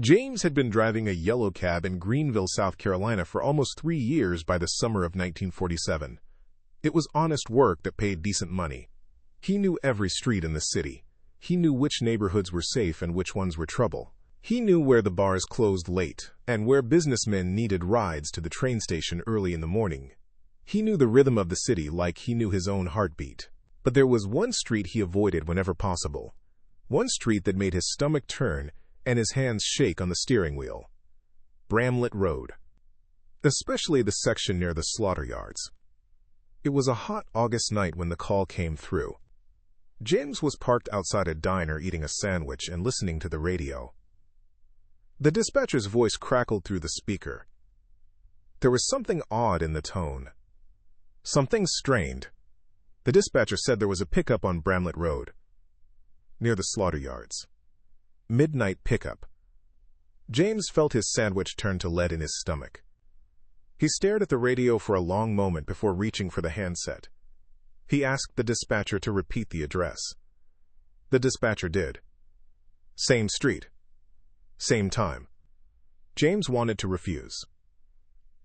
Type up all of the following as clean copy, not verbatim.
James had been driving a yellow cab in Greenville, South Carolina for almost 3 years by the summer of 1947. It was honest work that paid decent money. He knew every street in the city. He knew which neighborhoods were safe and which ones were trouble. He knew where the bars closed late and where businessmen needed rides to the train station early in the morning. He knew the rhythm of the city like he knew his own heartbeat. But there was one street he avoided whenever possible. One street that made his stomach turn and his hands shake on the steering wheel. Bramlett Road. Especially the section near the slaughter yards. It was a hot August night when the call came through. James was parked outside a diner eating a sandwich and listening to the radio. The dispatcher's voice crackled through the speaker. There was something odd in the tone. Something strained. The dispatcher said there was a pickup on Bramlett Road, near the slaughter yards. Midnight pickup. James felt his sandwich turn to lead in his stomach. He stared at the radio for a long moment before reaching for the handset. He asked the dispatcher to repeat the address. The dispatcher did. Same street. Same time. James wanted to refuse.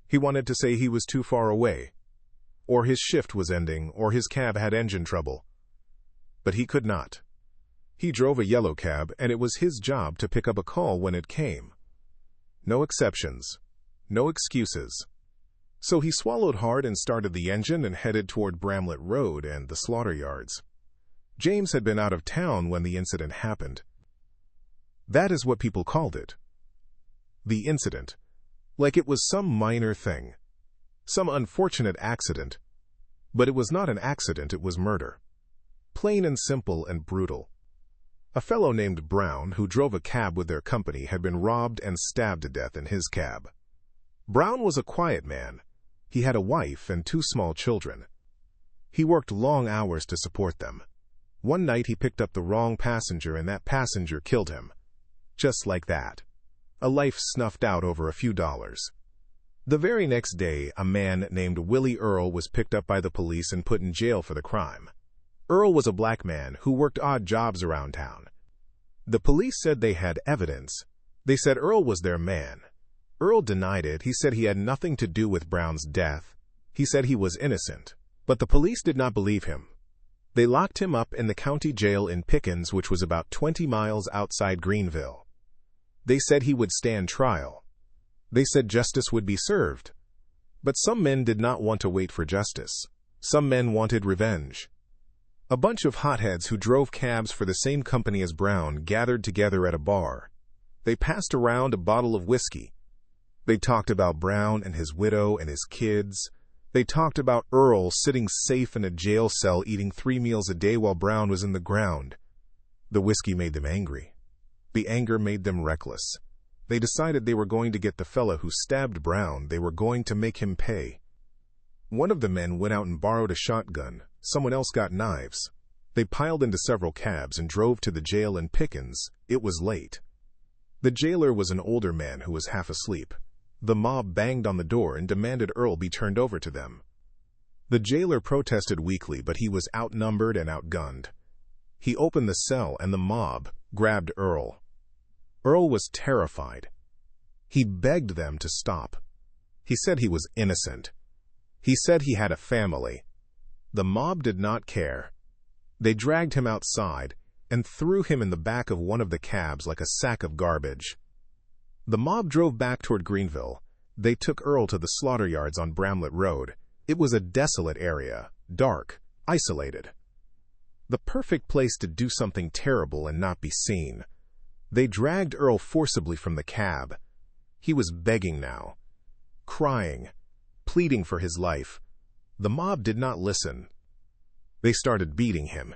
He wanted to say he was too far away, or his shift was ending, or his cab had engine trouble. But he could not. He drove a yellow cab, and it was his job to pick up a call when it came. No exceptions. No excuses. So he swallowed hard and started the engine and headed toward Bramlett Road and the slaughter yards. James had been out of town when the incident happened. That is what people called it. The incident. Like it was some minor thing. Some unfortunate accident. But it was not an accident, it was murder. Plain and simple and brutal. A fellow named Brown, who drove a cab with their company, had been robbed and stabbed to death in his cab. Brown was a quiet man. He had a wife and 2 small children. He worked long hours to support them. One night he picked up the wrong passenger and that passenger killed him. Just like that. A life snuffed out over a few dollars. The very next day, a man named Willie Earle was picked up by the police and put in jail for the crime. Earle was a black man who worked odd jobs around town. The police said they had evidence. They said Earle was their man. Earle denied it. He said he had nothing to do with Brown's death. He said he was innocent. But the police did not believe him. They locked him up in the county jail in Pickens, which was about 20 miles outside Greenville. They said he would stand trial. They said justice would be served. But some men did not want to wait for justice. Some men wanted revenge. A bunch of hotheads who drove cabs for the same company as Brown gathered together at a bar. They passed around a bottle of whiskey. They talked about Brown and his widow and his kids. They talked about Earle sitting safe in a jail cell eating 3 meals a day while Brown was in the ground. The whiskey made them angry. The anger made them reckless. They decided they were going to get the fella who stabbed Brown. They were going to make him pay. One of the men went out and borrowed a shotgun. Someone else got knives. They piled into several cabs and drove to the jail in Pickens. It was late. The jailer was an older man who was half asleep. The mob banged on the door and demanded Earle be turned over to them. The jailer protested weakly, but he was outnumbered and outgunned. He opened the cell and the mob grabbed Earle. Earle was terrified. He begged them to stop. He said he was innocent. He said he had a family. The mob did not care. They dragged him outside and threw him in the back of one of the cabs like a sack of garbage. The mob drove back toward Greenville. They took Earle to the slaughter yards on Bramlett Road. It was a desolate area, dark, isolated. The perfect place to do something terrible and not be seen. They dragged Earle forcibly from the cab. He was begging now, crying, pleading for his life. The mob did not listen. They started beating him,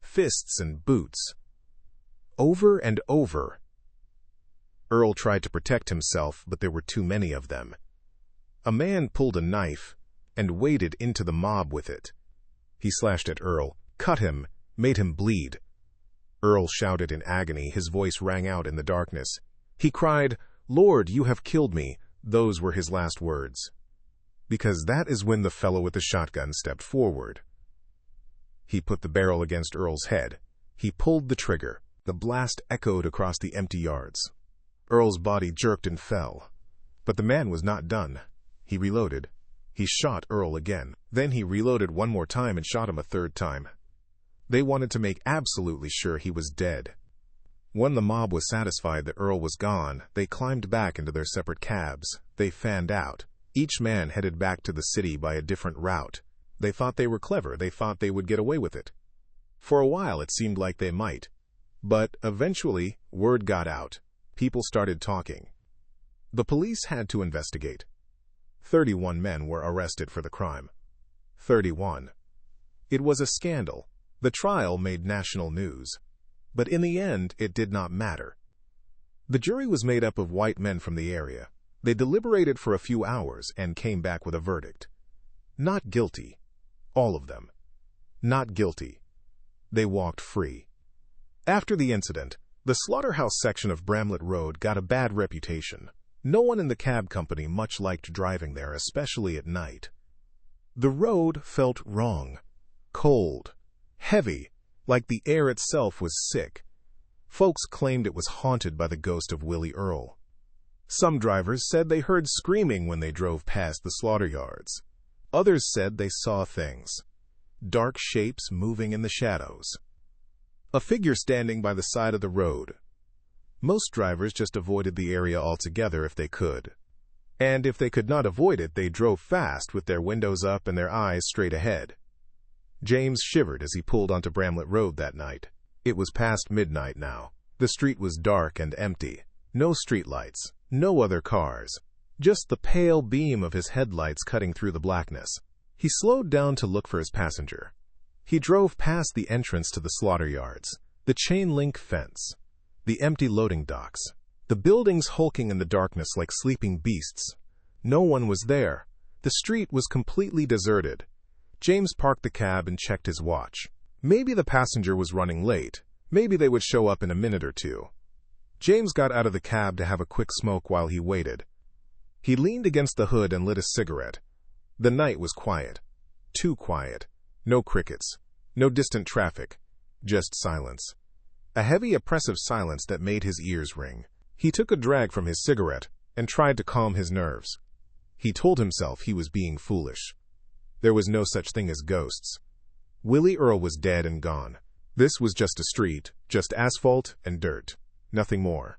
fists and boots, over and over. Earle tried to protect himself, but there were too many of them. A man pulled a knife and waded into the mob with it. He slashed at Earle, cut him, made him bleed. Earle shouted in agony. His voice rang out in the darkness. He cried, "Lord, you have killed me." Those were his last words. Because that is when the fellow with the shotgun stepped forward. He put the barrel against Earle's head. He pulled the trigger. The blast echoed across the empty yards. Earle's body jerked and fell. But the man was not done. He reloaded. He shot Earle again. Then he reloaded one more time and shot him a third time. They wanted to make absolutely sure he was dead. When the mob was satisfied that Earle was gone, they climbed back into their separate cabs. They fanned out. Each man headed back to the city by a different route. They thought they were clever. They thought they would get away with it. For a while it seemed like they might. But eventually, word got out. People started talking. The police had to investigate. 31 men were arrested for the crime. 31. It was a scandal. The trial made national news. But in the end, it did not matter. The jury was made up of white men from the area. They deliberated for a few hours and came back with a verdict. Not guilty. All of them. Not guilty. They walked free. After the incident, the slaughterhouse section of Bramlett Road got a bad reputation. No one in the cab company much liked driving there, especially at night. The road felt wrong. Cold. Heavy. Like the air itself was sick. Folks claimed it was haunted by the ghost of Willie Earle. Some drivers said they heard screaming when they drove past the slaughter yards. Others said they saw things. Dark shapes moving in the shadows. A figure standing by the side of the road. Most drivers just avoided the area altogether if they could. And if they could not avoid it, they drove fast with their windows up and their eyes straight ahead. James shivered as he pulled onto Bramlett Road that night. It was past midnight now. The street was dark and empty. No streetlights, no other cars. Just the pale beam of his headlights cutting through the blackness. He slowed down to look for his passenger. He drove past the entrance to the slaughter yards, the chain-link fence, the empty loading docks, the buildings hulking in the darkness like sleeping beasts. No one was there. The street was completely deserted. James parked the cab and checked his watch. Maybe the passenger was running late. Maybe they would show up in a minute or two. James got out of the cab to have a quick smoke while he waited. He leaned against the hood and lit a cigarette. The night was quiet. Too quiet. No crickets. No distant traffic. Just silence. A heavy, oppressive silence that made his ears ring. He took a drag from his cigarette and tried to calm his nerves. He told himself he was being foolish. There was no such thing as ghosts. Willie Earle was dead and gone. This was just a street, just asphalt and dirt. Nothing more.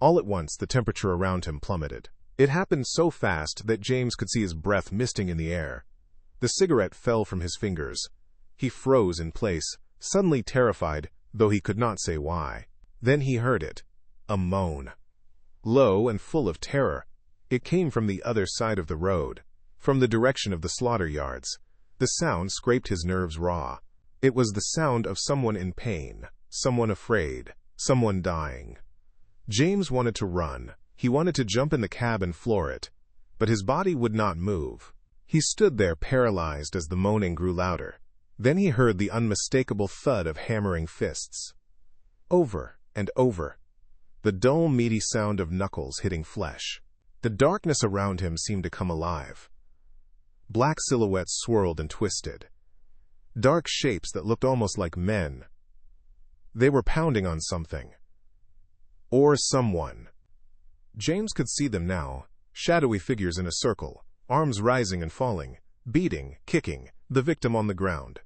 All at once, the temperature around him plummeted. It happened so fast that James could see his breath misting in the air. The cigarette fell from his fingers. He froze in place, suddenly terrified, though he could not say why. Then he heard it. A moan. Low and full of terror. It came from the other side of the road, from the direction of the slaughter yards. The sound scraped his nerves raw. It was the sound of someone in pain, someone afraid, someone dying. James wanted to run. He wanted to jump in the cab and floor it, but his body would not move. He stood there paralyzed as the moaning grew louder. Then he heard the unmistakable thud of hammering fists. Over and over. The dull, meaty sound of knuckles hitting flesh. The darkness around him seemed to come alive. Black silhouettes swirled and twisted. Dark shapes that looked almost like men. They were pounding on something. Or someone. James could see them now, shadowy figures in a circle, arms rising and falling, beating, kicking, the victim on the ground.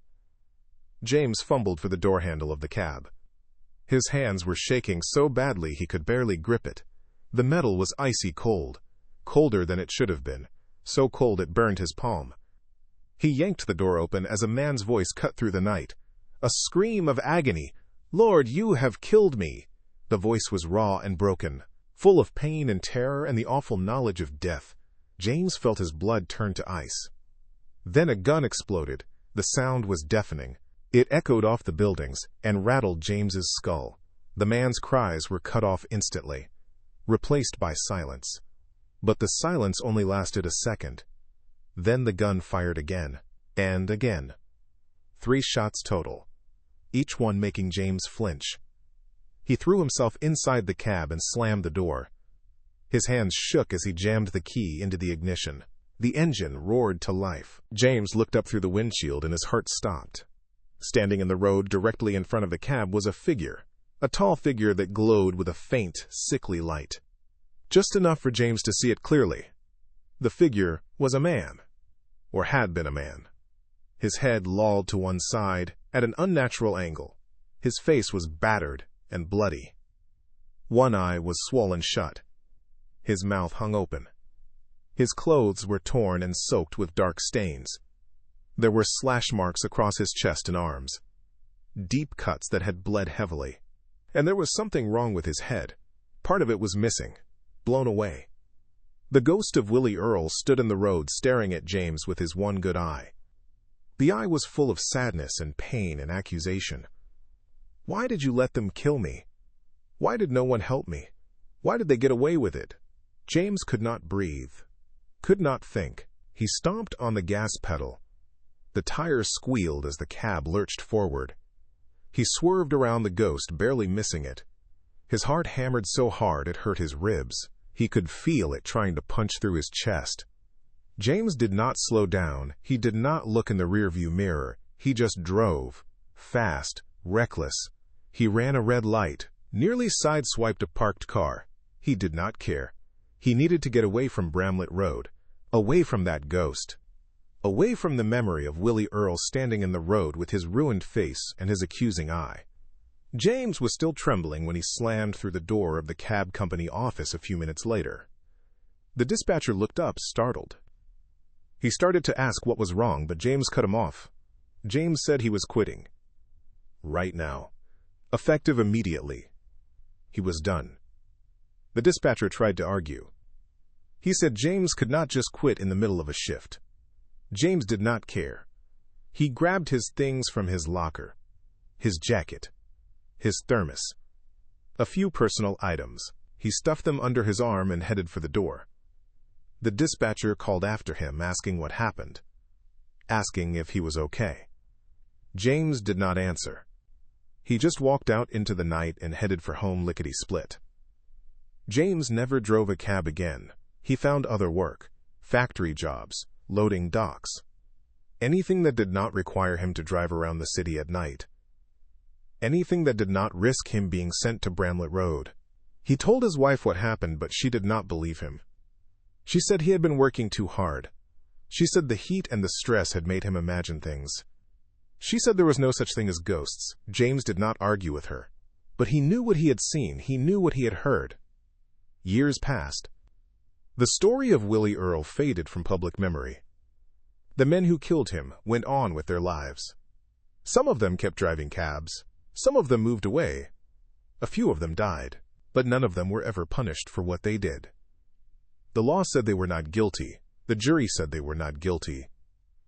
James fumbled for the door handle of the cab. His hands were shaking so badly he could barely grip it. The metal was icy cold, colder than it should have been, so cold it burned his palm. He yanked the door open as a man's voice cut through the night. A scream of agony. "Lord, you have killed me!" The voice was raw and broken, full of pain and terror and the awful knowledge of death. James felt his blood turn to ice. Then a gun exploded. The sound was deafening. It echoed off the buildings and rattled James's skull. The man's cries were cut off instantly, replaced by silence. But the silence only lasted a second. Then the gun fired again, and again. 3 shots total, each one making James flinch. He threw himself inside the cab and slammed the door. His hands shook as he jammed the key into the ignition. The engine roared to life. James looked up through the windshield and his heart stopped. Standing in the road directly in front of the cab was a figure. a tall figure that glowed with a faint, sickly light. Just enough for James to see it clearly. The figure was a man, or had been a man. His head lolled to one side at an unnatural angle. His face was battered and bloody. One eye was swollen shut. His mouth hung open. His clothes were torn and soaked with dark stains. There were slash marks across his chest and arms, deep cuts that had bled heavily. And there was something wrong with his head. Part of it was missing, blown away. The ghost of Willie Earle stood in the road staring at James with his one good eye. The eye was full of sadness and pain and accusation. Why did you let them kill me? Why did no one help me? Why did they get away with it? James could not breathe, could not think. He stomped on the gas pedal. The tires squealed as the cab lurched forward. He swerved around the ghost, barely missing it. His heart hammered so hard it hurt his ribs. He could feel it trying to punch through his chest. James did not slow down. He did not look in the rearview mirror. He just drove, fast, reckless. He ran a red light, nearly sideswiped a parked car. He did not care. He needed to get away from Bramlett Road, away from that ghost, away from the memory of Willie Earle standing in the road with his ruined face and his accusing eye. James was still trembling when he slammed through the door of the cab company office a few minutes later. The dispatcher looked up, startled. He started to ask what was wrong, but James cut him off. James said he was quitting. Right now. Effective immediately. He was done. The dispatcher tried to argue. He said James could not just quit in the middle of a shift. James did not care. He grabbed his things from his locker, his jacket, his thermos, a few personal items. He stuffed them under his arm and headed for the door. The dispatcher called after him, asking what happened, asking if he was okay. James did not answer. He just walked out into the night and headed for home lickety-split. James never drove a cab again. He found other work, factory jobs, loading docks, anything that did not require him to drive around the city at night, anything that did not risk him being sent to Bramlett Road. He told his wife what happened, but she did not believe him. She said he had been working too hard. She said the heat and the stress had made him imagine things. She said there was no such thing as ghosts. James did not argue with her. But he knew what he had seen. He knew what he had heard. Years passed. The story of Willie Earle faded from public memory. The men who killed him went on with their lives. Some of them kept driving cabs. Some of them moved away. A few of them died, but none of them were ever punished for what they did. The law said they were not guilty. The jury said they were not guilty.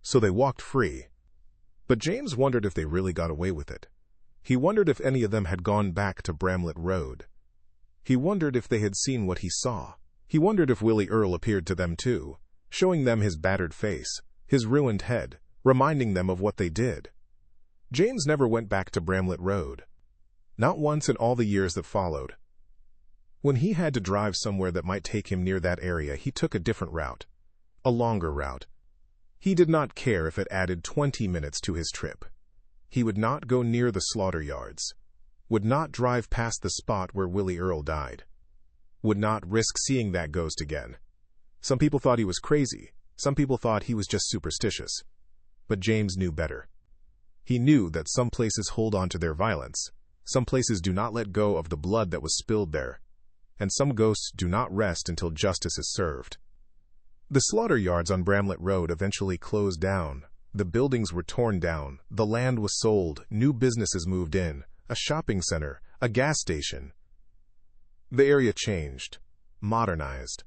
So they walked free. But James wondered if they really got away with it. He wondered if any of them had gone back to Bramlett Road. He wondered if they had seen what he saw. He wondered if Willie Earle appeared to them too, showing them his battered face, his ruined head, reminding them of what they did. James never went back to Bramlett Road. Not once in all the years that followed. When he had to drive somewhere that might take him near that area, he took a different route, a longer route. He did not care if it added 20 minutes to his trip. He would not go near the slaughter yards, would not drive past the spot where Willie Earle died, would not risk seeing that ghost again. Some people thought he was crazy. Some people thought he was just superstitious. But James knew better. He knew that some places hold on to their violence. Some places do not let go of the blood that was spilled there. And some ghosts do not rest until justice is served. The slaughter yards on Bramlett Road eventually closed down. The buildings were torn down. The land was sold. New businesses moved in. A shopping center. A gas station. The area changed. Modernized.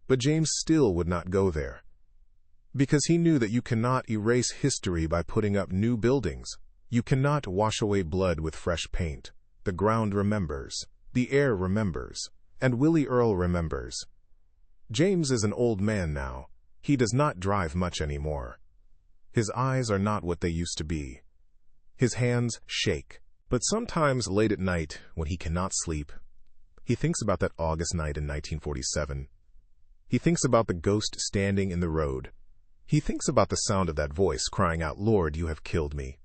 But James still would not go there. Because he knew that you cannot erase history by putting up new buildings. You cannot wash away blood with fresh paint. The ground remembers. The air remembers. And Willie Earle remembers. James is an old man now. He does not drive much anymore. His eyes are not what they used to be. His hands shake. But sometimes late at night, when he cannot sleep, he thinks about that August night in 1947. He thinks about the ghost standing in the road. He thinks about the sound of that voice crying out, "Lord, you have killed me."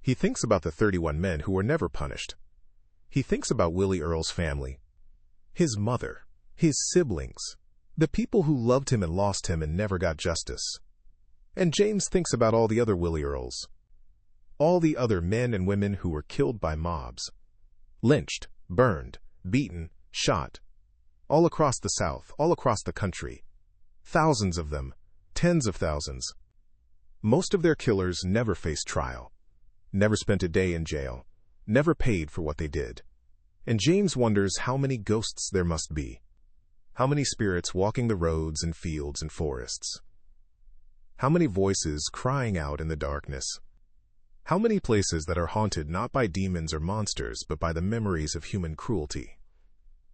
He thinks about the 31 men who were never punished. He thinks about Willie Earle's family, his mother, his siblings, the people who loved him and lost him and never got justice. And James thinks about all the other Willie Earles, all the other men and women who were killed by mobs, lynched, burned, beaten, shot, all across the South, all across the country. Thousands of them, tens of thousands. Most of their killers never faced trial, never spent a day in jail, never paid for what they did. And James wonders how many ghosts there must be, how many spirits walking the roads and fields and forests, how many voices crying out in the darkness, how many places that are haunted not by demons or monsters but by the memories of human cruelty.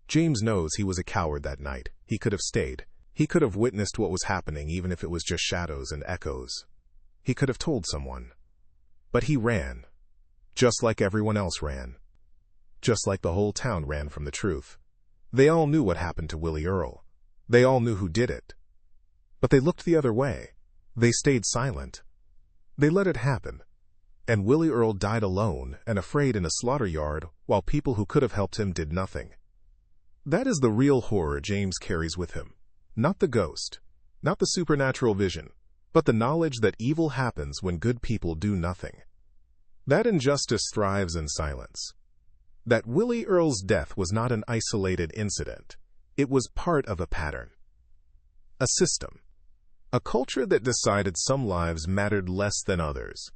James knows he was a coward that night. He could have stayed. He could have witnessed what was happening even if it was just shadows and echoes. He could have told someone. But he ran, just like everyone else ran, just like the whole town ran from the truth. They all knew what happened to Willie Earle. They all knew who did it. But they looked the other way. They stayed silent. They let it happen. And Willie Earle died alone and afraid in a slaughter yard while people who could have helped him did nothing. That is the real horror James carries with him. Not the ghost, not the supernatural vision, but the knowledge that evil happens when good people do nothing. That injustice thrives in silence. That Willie Earle's death was not an isolated incident. It was part of a pattern. A system. A culture that decided some lives mattered less than others.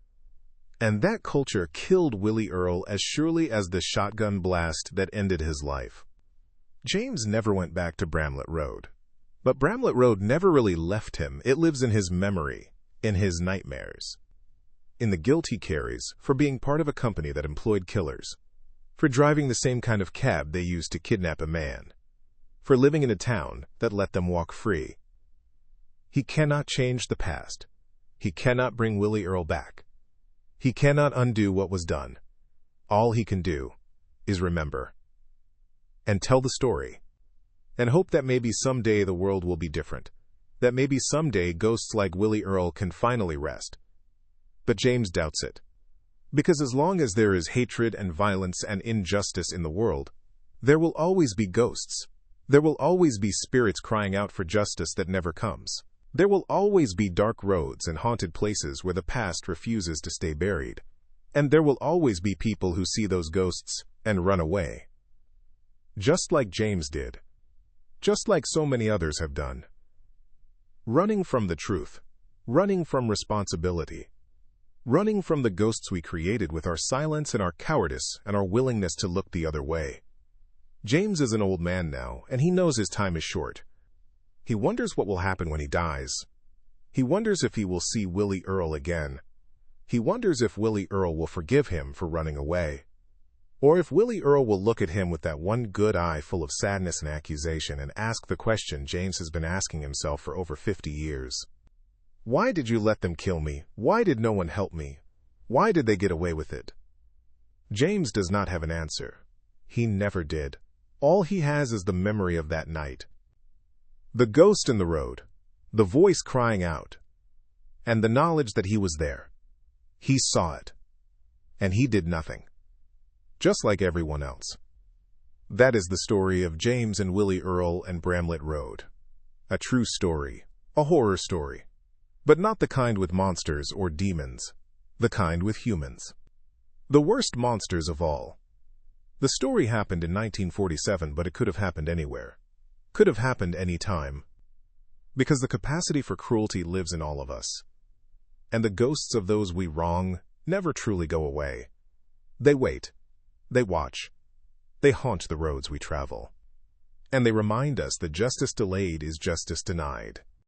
And that culture killed Willie Earle as surely as the shotgun blast that ended his life. James never went back to Bramlett Road. But Bramlett Road never really left him. It lives in his memory, in his nightmares, in the guilt he carries for being part of a company that employed killers, for driving the same kind of cab they used to kidnap a man, for living in a town that let them walk free. He cannot change the past. He cannot bring Willie Earle back. He cannot undo what was done. All he can do is remember and tell the story, and hope that maybe someday the world will be different, that maybe someday ghosts like Willie Earle can finally rest. But James doubts it, because as long as there is hatred and violence and injustice in the world, there will always be ghosts. There will always be spirits crying out for justice that never comes. There will always be dark roads and haunted places where the past refuses to stay buried. And there will always be people who see those ghosts and run away. Just like James did. Just like so many others have done. Running from the truth. Running from responsibility. Running from the ghosts we created with our silence and our cowardice and our willingness to look the other way. James is an old man now, and he knows his time is short. He wonders what will happen when he dies. He wonders if he will see Willie Earle again. He wonders if Willie Earle will forgive him for running away. Or if Willie Earle will look at him with that one good eye full of sadness and accusation and ask the question James has been asking himself for over 50 years. Why did you let them kill me? Why did no one help me? Why did they get away with it? James does not have an answer. He never did. All he has is the memory of that night. The ghost in the road, the voice crying out, and the knowledge that he was there. He saw it, and he did nothing. Just like everyone else. That is the story of James and Willie Earle and Bramlett Road. A true story, a horror story, but not the kind with monsters or demons, the kind with humans. The worst monsters of all. The story happened in 1947, but it could have happened anywhere. Could have happened any time. Because the capacity for cruelty lives in all of us. And the ghosts of those we wrong never truly go away. They wait. They watch. They haunt the roads we travel. And they remind us that justice delayed is justice denied.